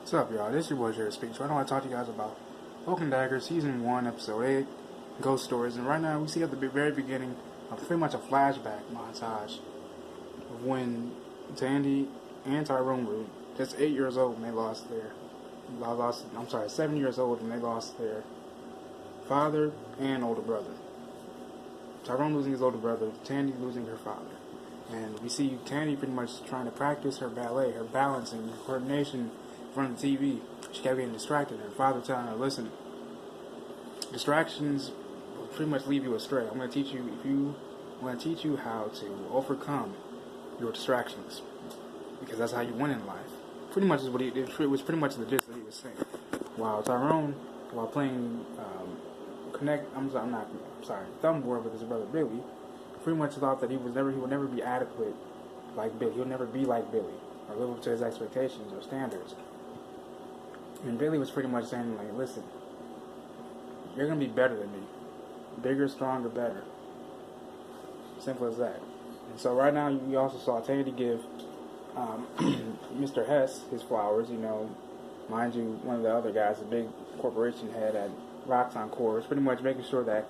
What's up, y'all? This is your boy Jared Speaks. Right now I want to talk to you guys about Cloak Dagger, Season 1, Episode 8, Ghost Stories. And right now we see at the very beginning pretty much a flashback montage of when Tandy and Tyrone were just 8 years old when they lost their... 7 years old when they lost their father and older brother. Tyrone losing his older brother, Tandy losing her father. And we see Tandy pretty much trying to practice her ballet, her balancing, her coordination in front of the TV. She kept getting distracted. Her father telling her, listen, distractions will pretty much leave you astray. I'm going to teach you how to overcome your distractions. Because that's how you win in life. Pretty much is what it was pretty much the gist that he was saying. While Tyrone, while playing Thumbboard with his brother Billy, pretty much thought that he would never be adequate like Billy. He'll never be like Billy or live up to his expectations or standards. And Billy was pretty much saying, like, listen, you're gonna be better than me, bigger, stronger, better. Simple as that. And so right now we also saw Tandy give Mr. Hess his flowers. You know, mind you, one of the other guys, a big corporation head at Roxxon Corps, was pretty much making sure that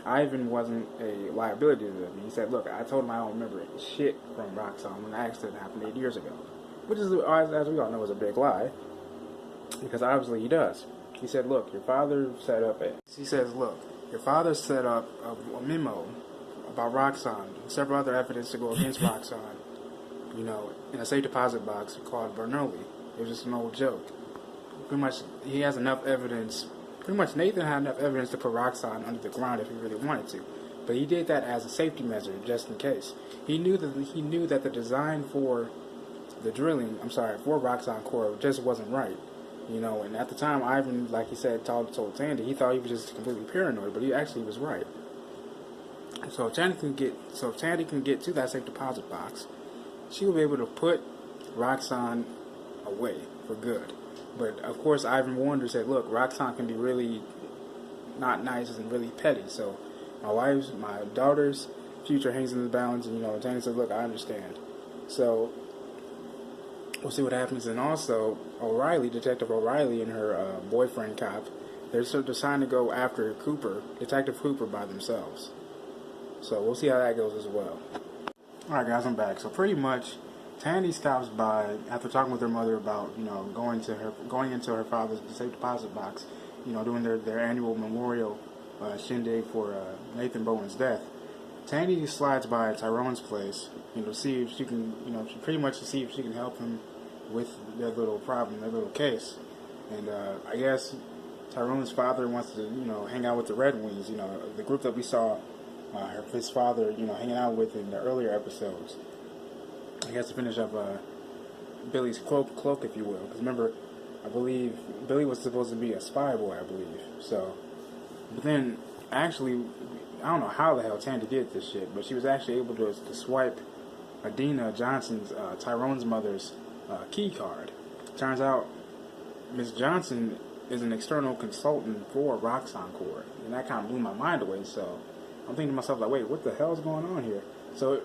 Ivan wasn't a liability to them. He said, look, I told him I don't remember shit from Roxxon when the accident happened 8 years ago. Which is, as we all know, is a big lie. Because obviously he does. He said, look, your father set up a memo about Roxxon and several other evidence to go against Roxxon, you know, in a safe deposit box called Bernoulli. It was just an old joke. Pretty much, he has enough evidence. Pretty much, Nathan had enough evidence to put Roxxon under the ground if he really wanted to, but he did that as a safety measure, just in case. He knew that the design for the drilling, for Roxxon Corps just wasn't right, you know. And at the time, Ivan, like he said, told Tandy, he thought he was just completely paranoid, but he actually was right. So if Tandy can get to that safe deposit box, she will be able to put Roxxon away for good. But, of course, Ivan warned her, said, look, Roxxon can be really not nice and really petty. So my daughter's future hangs in the balance. And, you know, Tandy said, look, I understand. So we'll see what happens. And also, Detective O'Reilly and her boyfriend cop, they're deciding to go after Detective Cooper by themselves. So we'll see how that goes as well. Alright, guys, I'm back. So pretty much, Tandy stops by after talking with her mother about, you know, going into her father's safe deposit box, you know, doing their annual memorial shindig for Nathan Bowen's death. Tandy slides by Tyrone's place, you know, see if she can, you know, pretty much to see if she can help him with their little problem, their little case. And I guess Tyrone's father wants to, you know, hang out with the Red Wings, you know, the group that we saw his father, you know, hanging out with in the earlier episodes. I guess to finish up Billy's cloak, if you will. Because remember, I believe Billy was supposed to be a spy boy, I believe. So, but then, actually, I don't know how the hell Tandy did this shit, but she was actually able to swipe Adina Johnson's, Tyrone's mother's key card. Turns out, Miss Johnson is an external consultant for Roxxon Corps. And that kind of blew my mind away, so I'm thinking to myself, like, wait, what the hell is going on here? So,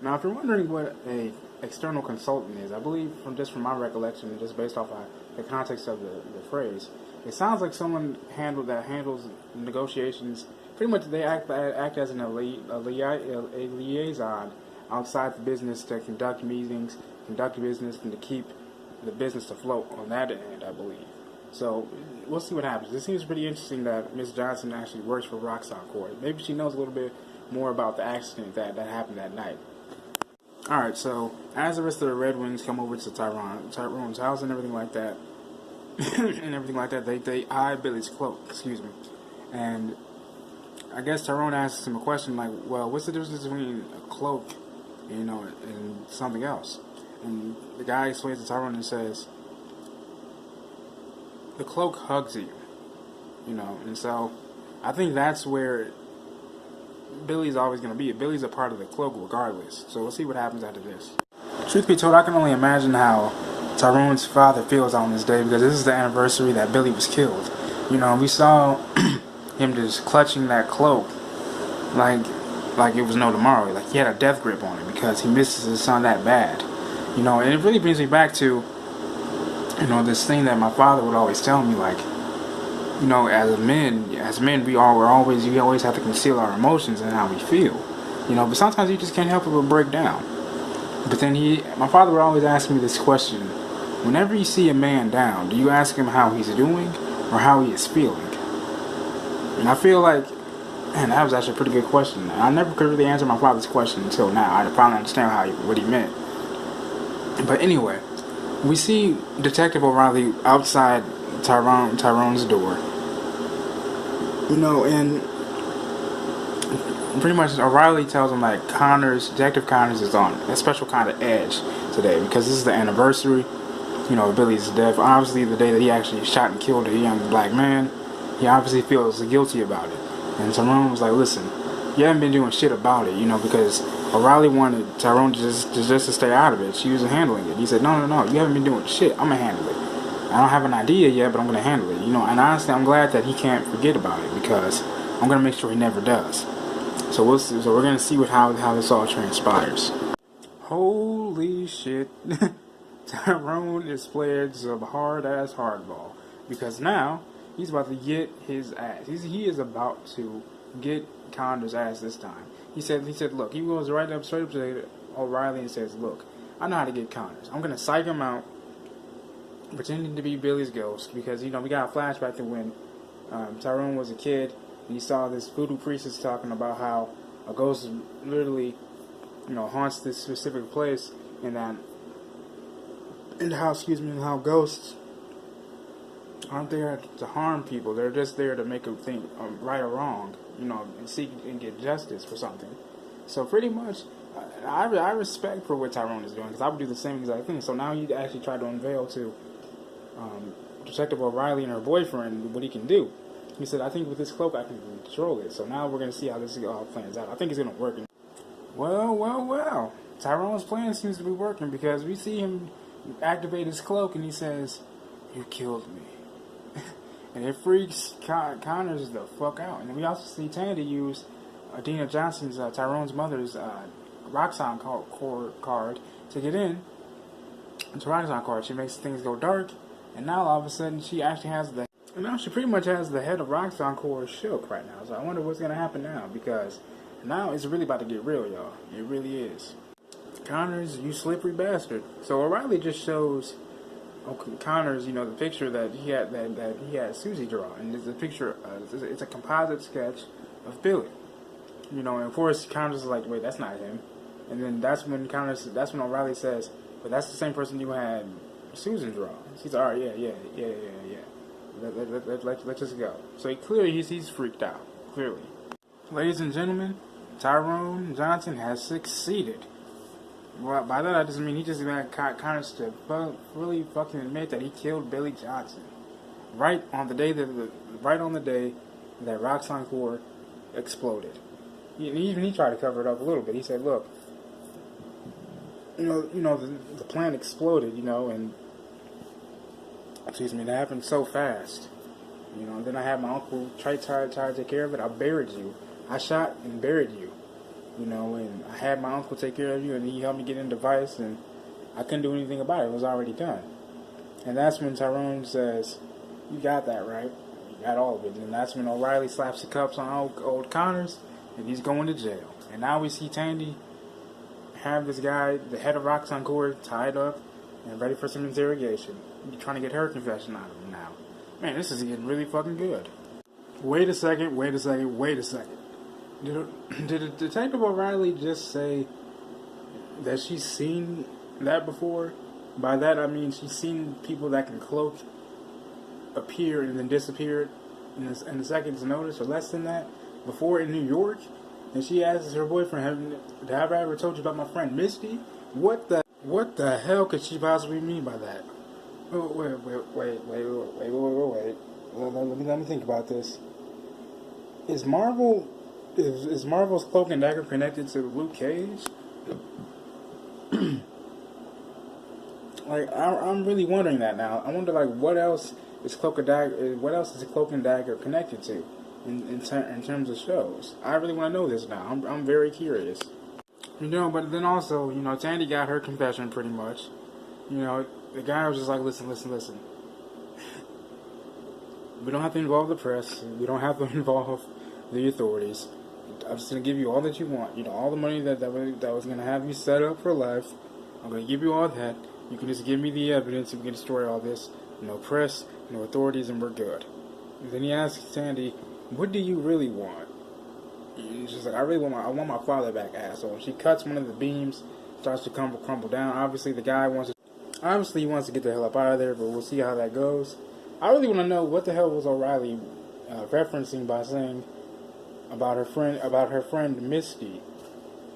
now, if you're wondering what a external consultant is, I believe from my recollection, just based off the context of the phrase, it sounds like someone handles negotiations. Pretty much, they act as a liaison outside the business to conduct meetings, conduct business, and to keep the business afloat on that end, I believe. So we'll see what happens. It seems pretty interesting that Miss Johnson actually works for Roxxon Corps. Maybe she knows a little bit more about the accident that happened that night. Alright, so as the rest of the Red Wings come over to Tyrone's house and everything like that, they eye Billy's cloak, and I guess Tyrone asks him a question like, well, what's the difference between a cloak, you know, and something else? And the guy explains to Tyrone and says, the cloak hugs you, you know, and so I think that's where Billy's always going to be. Billy's a part of the cloak regardless. So we'll see what happens after this. Truth be told, I can only imagine how Tyrone's father feels on this day, because this is the anniversary that Billy was killed. You know, we saw him just clutching that cloak like it was no tomorrow. Like he had a death grip on it because he misses his son that bad. You know, and it really brings me back to this thing that my father would always tell me, like, as men, we always have to conceal our emotions and how we feel, but sometimes you just can't help it but break down. But then my father would always ask me this question: whenever you see a man down, do you ask him how he's doing or how he is feeling? And I feel like, man, that was actually a pretty good question. And I never could really answer my father's question until now. I finally understand what he meant. But anyway, we see Detective O'Reilly outside Tyrone's door. And pretty much O'Reilly tells him like Detective Connors is on a special kind of edge today because this is the anniversary, of Billy's death. Obviously, the day that he actually shot and killed a young black man, he obviously feels guilty about it. And Tyrone was like, "Listen, you haven't been doing shit about it, because O'Reilly wanted Tyrone to just stay out of it. She was handling it. He said, no, you haven't been doing shit. I'm gonna handle it. I don't have an idea yet, but I'm gonna handle it, And honestly, I'm glad that he can't forget about it because I'm gonna make sure he never does. So we're gonna see how this all transpires. Holy shit. Tyrone is playing some hard-ass hardball. Because now, he's about to get his ass. He is about to get Connor's ass this time. He said, look, he goes straight up to O'Reilly and says, look, I know how to get Connors. I'm going to psych him out, pretending to be Billy's ghost. Because, we got a flashback to when Tyrone was a kid. And he saw this voodoo priestess talking about how a ghost literally, haunts this specific place. And how ghosts aren't there to harm people. They're just there to make them think right or wrong, and seek and get justice for something. So pretty much, I respect for what Tyrone is doing because I would do the same exact thing. So now he actually tried to unveil to Detective O'Reilly and her boyfriend what he can do. He said, I think with this cloak I can control it. So now we're going to see how this all plans out. I think it's going to work. Well. Tyrone's plan seems to be working because we see him activate his cloak and he says, "You killed me." And it freaks Connors the fuck out. And we also see Tandy use Adina Johnson's, Tyrone's mother's, Roxanne card to get in. It's a Roxanne card. She makes things go dark. And now all of a sudden she actually has she pretty much has the head of Roxanne Corps shook right now. So I wonder what's going to happen now because now it's really about to get real, y'all. It really is. Connors, you slippery bastard. So O'Reilly just shows Connors, the picture that he had Susie draw, and it's a picture. It's a composite sketch of Billy. And of course Connors is like, wait, that's not him. And then that's when O'Reilly says, but that's the same person you had Susan draw. She's all right, yeah. Let's just go. So he's freaked out. Clearly, ladies and gentlemen, Tyrone Johnson has succeeded. Well, by that I just mean he just got Connors to really fucking admit that he killed Billy Johnson, right on the day that Roxanne Corps exploded. He tried to cover it up a little bit. He said, "Look, the plant exploded, and it happened so fast, And then I had my uncle try to take care of it. I buried you. I shot and buried you." And I had my uncle take care of you, and he helped me get in the device, and I couldn't do anything about it. It was already done. And that's when Tyrone says, "You got that, right? You got all of it." And that's when O'Reilly slaps the cuffs on old Connors, and he's going to jail. And now we see Tandy have this guy, the head of Roxanne Corps, tied up and ready for some interrogation. You're trying to get her confession out of him now. Man, this is getting really fucking good. Wait a second. Did Detective O'Reilly just say that she's seen that before? By that I mean she's seen people that can cloak appear and then disappear in a second's notice or less than that before in New York? And she asks her boyfriend, have I ever told you about my friend Misty? What the hell could she possibly mean by that? Wait. Let me think about this. Is Marvel's Cloak and Dagger connected to Luke Cage? I'm really wondering that now. I wonder, what else is Cloak and Dagger? What else is Cloak and Dagger connected to in terms of shows? I really want to know this now. I'm very curious. But then also, Tandy got her confession pretty much, You know, the guy was just like, listen. We don't have to involve the press. We don't have to involve the authorities. I'm just going to give you all that you want. You know, all the money that was going to have you set up for life. I'm going to give you all that. You can just give me the evidence and we can destroy all this. No press, no authorities, and we're good. And then he asks Tandy, what do you really want? He's just like, I want my father back, asshole. She cuts one of the beams, starts to crumble down. Obviously, the guy wants to get the hell up out of there, but we'll see how that goes. I really want to know what the hell was O'Reilly referencing by saying about her friend Misty.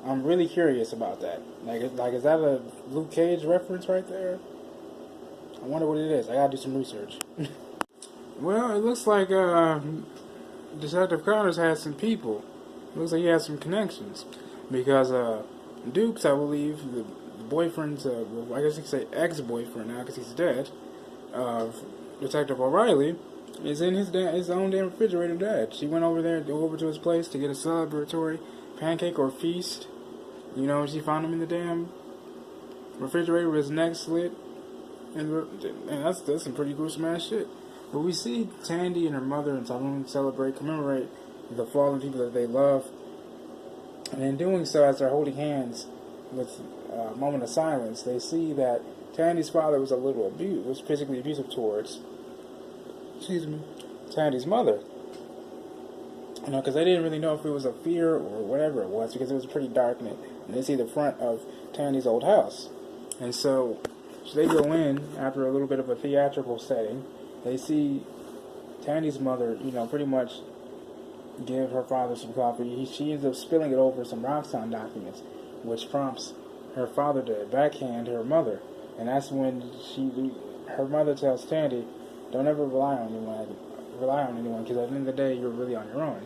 I'm really curious about that. Like, is that a Luke Cage reference right there? I wonder what it is. I gotta do some research. Well, it looks like Detective Connors has some people. It looks like he has some connections. Because Dukes, I believe, the boyfriend's, I guess you could say ex-boyfriend now because he's dead, Detective O'Reilly, is in his own damn refrigerator dead. She went over to his place to get a celebratory pancake or feast. You know, she found him in the damn refrigerator with his neck slit. And that's some pretty gruesome ass shit. But we see Tandy and her mother and Tyrone commemorate the fallen people that they love. And in doing so, as they're holding hands with a moment of silence, they see that Tandy's father was physically abusive towards, Tandy's mother. You know, because they didn't really know if it was a fear or whatever it was, because it was pretty dark and they see the front of Tandy's old house. And so they go in after a little bit of a theatrical setting. They see Tandy's mother, you know, pretty much give her father some coffee. She ends up spilling it over some Roxxon documents, which prompts her father to backhand her mother. And that's when her mother tells Tandy, don't ever rely on anyone, because at the end of the day, you're really on your own.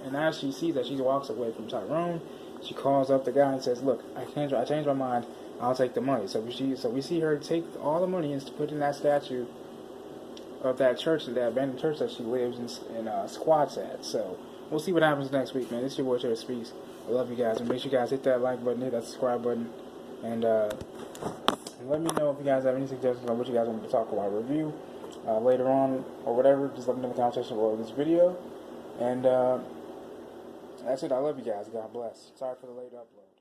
And as she sees that, she walks away from Tyrone. She calls up the guy and says, look, I changed my mind. I'll take the money. So we see her take all the money and put in that statue of that church, that abandoned church that she lives and squats at. So we'll see what happens next week, man. This is your boy Terry Speaks. I love you guys, and make sure you guys hit that like button, hit that subscribe button, and let me know if you guys have any suggestions on what you guys want me to talk about, review later on or whatever. Just let me know in the comment section below this video. And that's it. I love you guys. God bless. Sorry for the late upload.